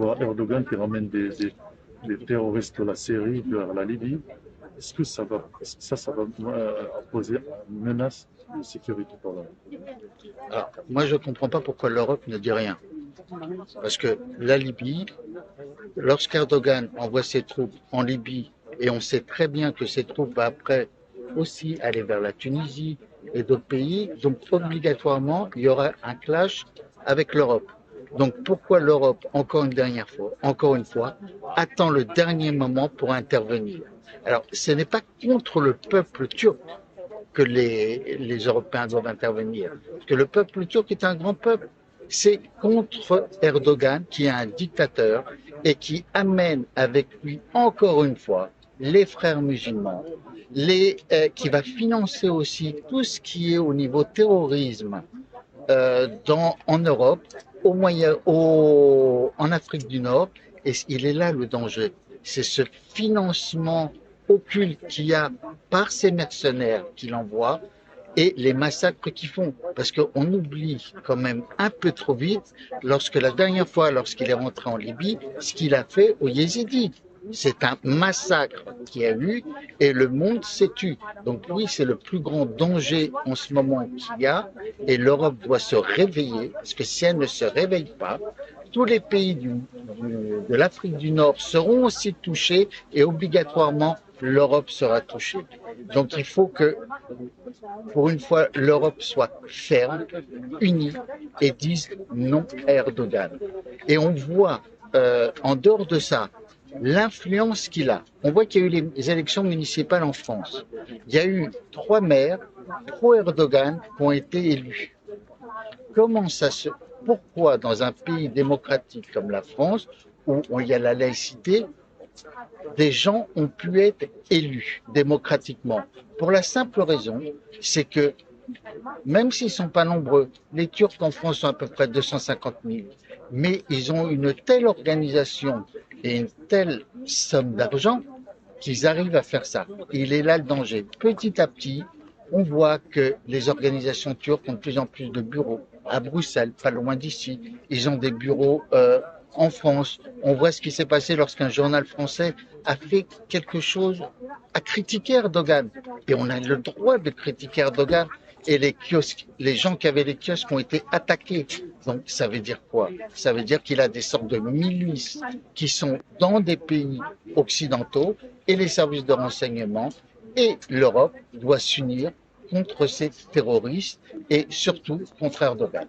voit Erdogan qui ramène des terroristes de la Syrie vers la Libye. Est-ce que ça va poser une menace de sécurité pour l'Europe? Alors, moi, je ne comprends pas pourquoi l'Europe ne dit rien. Parce que la Libye, lorsqu'Erdogan envoie ses troupes en Libye, et on sait très bien que ces troupes vont après aussi aller vers la Tunisie et d'autres pays, donc obligatoirement, il y aura un clash avec l'Europe. Donc pourquoi l'Europe, encore une fois, attend le dernier moment pour intervenir? Alors, ce n'est pas contre le peuple turc que les Européens doivent intervenir. Parce que le peuple turc est un grand peuple. C'est contre Erdogan, qui est un dictateur et qui amène avec lui, encore une fois, les frères musulmans, qui va financer aussi tout ce qui est au niveau terrorisme en Europe, en Afrique du Nord, et il est là le danger. C'est ce financement occulte qu'il y a par ces mercenaires qu'il envoie et les massacres qu'ils font. Parce qu'on oublie quand même un peu trop vite, la dernière fois, lorsqu'il est rentré en Libye, ce qu'il a fait aux Yézidis. C'est un massacre qu'il y a eu et le monde s'est tu. Donc oui, c'est le plus grand danger en ce moment qu'il y a et l'Europe doit se réveiller parce que si elle ne se réveille pas, tous les pays de l'Afrique du Nord seront aussi touchés et obligatoirement l'Europe sera touchée. Donc il faut que, pour une fois, l'Europe soit ferme, unie et dise non à Erdogan. Et on voit, en dehors de ça, l'influence qu'il a. On voit qu'il y a eu les élections municipales en France. Il y a eu 3 maires pro-Erdogan qui ont été élus. Pourquoi dans un pays démocratique comme la France, où il y a la laïcité, des gens ont pu être élus démocratiquement? Pour la simple raison, c'est que même s'ils ne sont pas nombreux, les Turcs en France sont à peu près 250 000, mais ils ont une telle organisation et une telle somme d'argent qu'ils arrivent à faire ça. Il est là le danger. Petit à petit, on voit que les organisations turques ont de plus en plus de bureaux à Bruxelles, pas loin d'ici. Ils ont des bureaux en France. On voit ce qui s'est passé lorsqu'un journal français a fait quelque chose, a critiqué Erdogan. Et on a le droit de critiquer Erdogan. Et les gens qui avaient les kiosques ont été attaqués. Donc ça veut dire quoi? Ça veut dire qu'il a des sortes de milices qui sont dans des pays occidentaux et les services de renseignement et l'Europe doit s'unir contre ces terroristes et surtout contre Erdogan.